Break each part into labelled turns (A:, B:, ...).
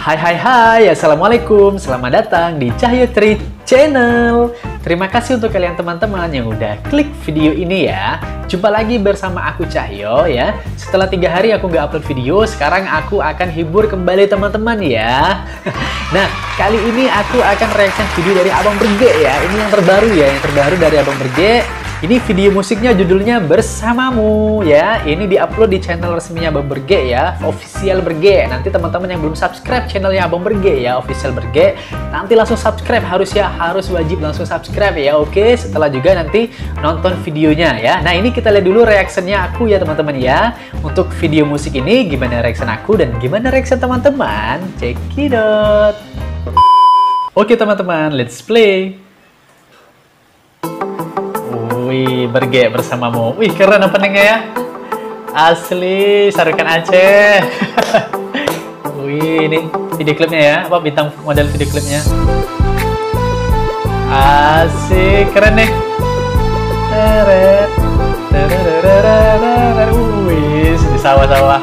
A: Hai hai hai, Assalamualaikum, selamat datang di Cahyo Tri Channel. Terima kasih untuk kalian teman-teman yang udah klik video ini ya. Jumpa lagi bersama aku Cahyo ya. Setelah 3 hari aku nggak upload video, sekarang aku akan hibur kembali teman-teman ya. Nah, kali ini aku akan reaction video dari Abang Berge ya. Ini yang terbaru ya, yang terbaru dari Abang Berge. Ini video musiknya judulnya Bersamamu ya. Ini diupload di channel resminya Abang Berge ya, Official Berge. Nanti teman-teman yang belum subscribe channelnya Abang Berge ya, Official Berge, nanti langsung subscribe, harus wajib langsung subscribe ya. Oke, setelah juga nanti nonton videonya ya. Nah, ini kita lihat dulu reactionnya aku ya teman-teman ya. Untuk video musik ini gimana reaction aku dan gimana reaction teman-teman? Check it out. Oke teman-teman, let's play. Wih, Berge Bersamamu. Wih, keren openingnya ya. Asli, Sarukan Aceh. Wih, ini video klipnya ya. Apa bintang model video klipnya? Asik, keren nih. Wih, di sawah-sawah.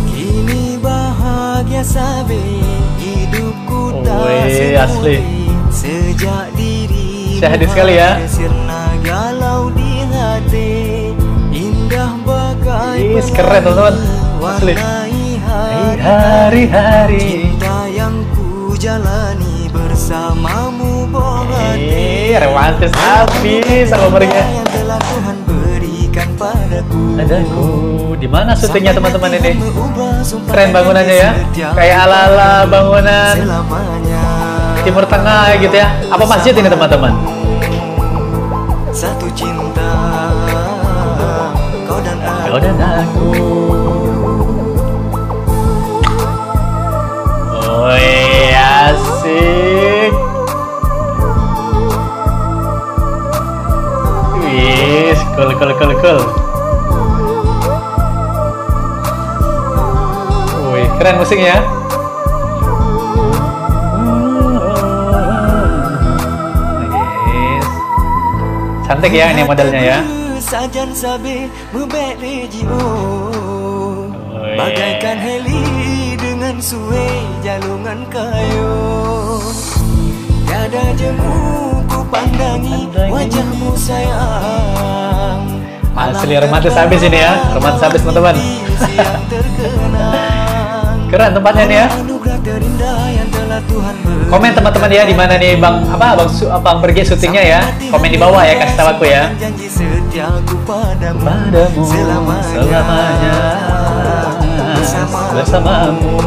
B: Kini bahagia sabi hidupku tak
A: asli.
B: Sejak diri
A: syahdu sekali ya.
B: Galau di hati, indah bagai
A: keren teman-teman. Asli. Hari-hari
B: cinta yang ku jalani bersamamu bohati.
A: Romantis habis sama mereka.
B: Yang telah Tuhan berikan padaku.
A: Di mana syutingnya teman-teman ini? Keren bangunannya ya. Kayak ala-ala bangunan Timur Tengah gitu ya. Apa masjid ini teman-teman?
B: Satu cinta, kau dan
A: aku. Woi, asik. Wis, cool. Wih, keren musiknya ya. Cantik ya ini modelnya ya.
B: Sajan sabi bagaikan heli dengan suwe jalungan kayu. Tiada jemu ku pandangi wajahmu sayang.
A: Asli romantis habis ini ya, romantis habis teman-teman. Keren tempatnya nih ya. Komen teman-teman ya di mana nih Bang Abang Berge syutingnya ya. Komen di bawah ya, kasih tahu aku ya. Padamu selamanya bersamamu.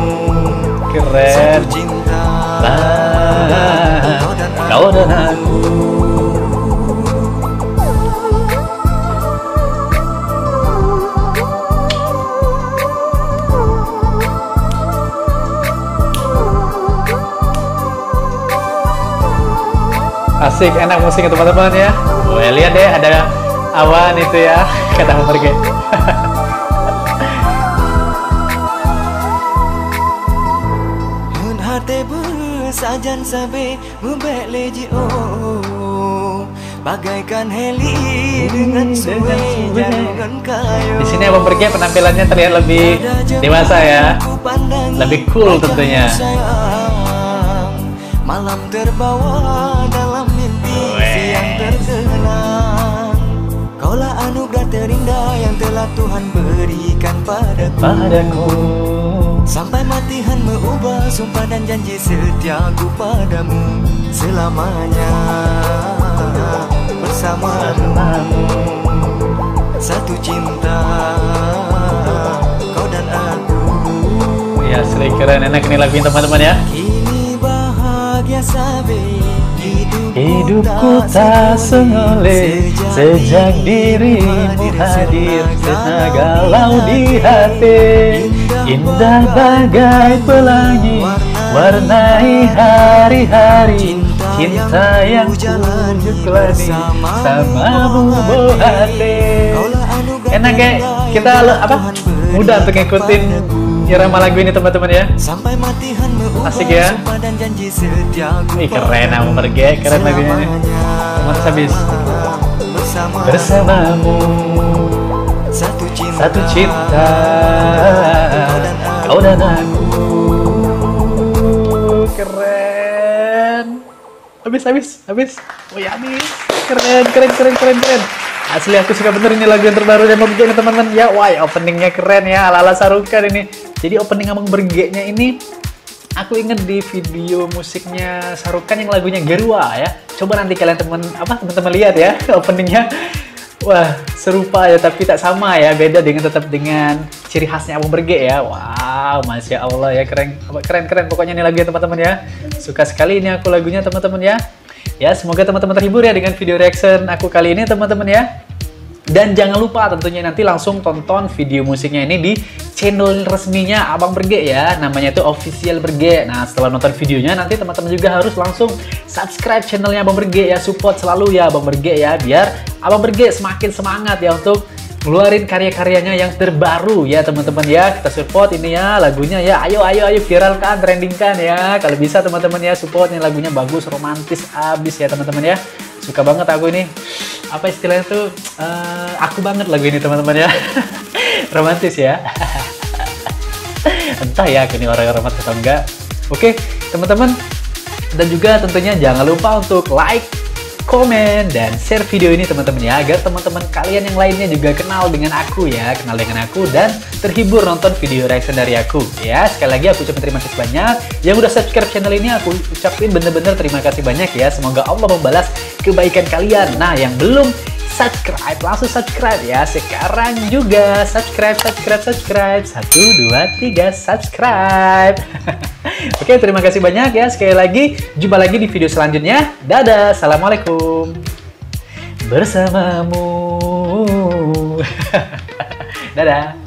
A: Keren. Kau dan aku. Asik, enak musiknya teman-teman ya. Wah, lihat deh ada awan itu ya, kata Abang Berge.
B: Bagaikan heli dengan suwe jalungan kayu.
A: Di sini Abang Berge penampilannya terlihat lebih dewasa ya, lebih cool tentunya.
B: Malam terbawa dalam mimpi yang terkenang. Kaulah anugerah terindah yang telah Tuhan berikan padaku. Sampai mati Han mengubah sumpah dan janji setiaku padamu selamanya. Bersamamu satu cinta, kau dan aku.
A: Ya, asli keren, enak nih lagunya teman-teman ya. Hidupku tak senoleh sejak dirimu hadir, galau di hati, indah bagai pelangi, warnai hari-hari, cinta yang ku jalani bersamamu bohati. Enak ya, kita mudah untuk ngikutin irama lagu ini teman-teman ya. Asik ya. Ih, keren Abang Berge, keren lagunya. Romantis habis. Bersamamu satu cinta, kau dan aku. keren. Habis. Wih, habis. Keren. Asli aku suka bener ini lagu yang terbaru dari Abang Berge nih teman-teman ya. Wah, openingnya keren ya, ala-ala Shahrukh ini. Jadi opening Abang Berge-nya ini aku inget di video musiknya Shahrukh yang lagunya Gerwa ya. Coba nanti kalian teman-teman lihat ya openingnya. Wah, serupa ya tapi tak sama ya, beda tetap dengan ciri khasnya Abang Berge ya. Wow, Masya Allah ya, keren pokoknya ini lagu ya teman-teman ya. Suka sekali ini aku lagunya teman-teman ya. Ya, semoga teman-teman terhibur ya dengan video reaction aku kali ini teman-teman ya. Dan jangan lupa tentunya nanti langsung tonton video musiknya ini di channel resminya Abang Berge ya. Namanya itu Official Berge. Nah, setelah nonton videonya nanti teman-teman juga harus langsung subscribe channelnya Abang Berge ya. Support selalu ya Abang Berge ya, biar Abang Berge semakin semangat ya untuk ngeluarin karya-karyanya yang terbaru ya teman-teman ya. Kita support ini ya lagunya ya. Ayo viralkan, trendingkan ya. Kalau bisa teman-teman ya, support nih lagunya bagus, romantis abis ya teman-teman ya. Suka banget aku ini. Apa istilahnya tuh? Aku banget lagu ini teman-teman ya. Romantis ya. Entah ya aku ini orang romantis atau enggak. Oke teman-teman. Dan juga tentunya jangan lupa untuk like, komen, dan share video ini teman-teman ya, agar teman-teman kalian yang lainnya juga kenal dengan aku ya, dan terhibur nonton video reaction dari aku ya. Sekali lagi aku ucapin terima kasih banyak yang udah subscribe channel ini, aku ucapin bener-bener terima kasih banyak ya. Semoga Allah membalas kebaikan kalian. Nah, yang belum subscribe langsung subscribe ya sekarang juga. Subscribe 1, 2, 3 subscribe. Oke, terima kasih banyak ya sekali lagi. Jumpa lagi di video selanjutnya. Dadah, assalamualaikum. Bersamamu. Dadah.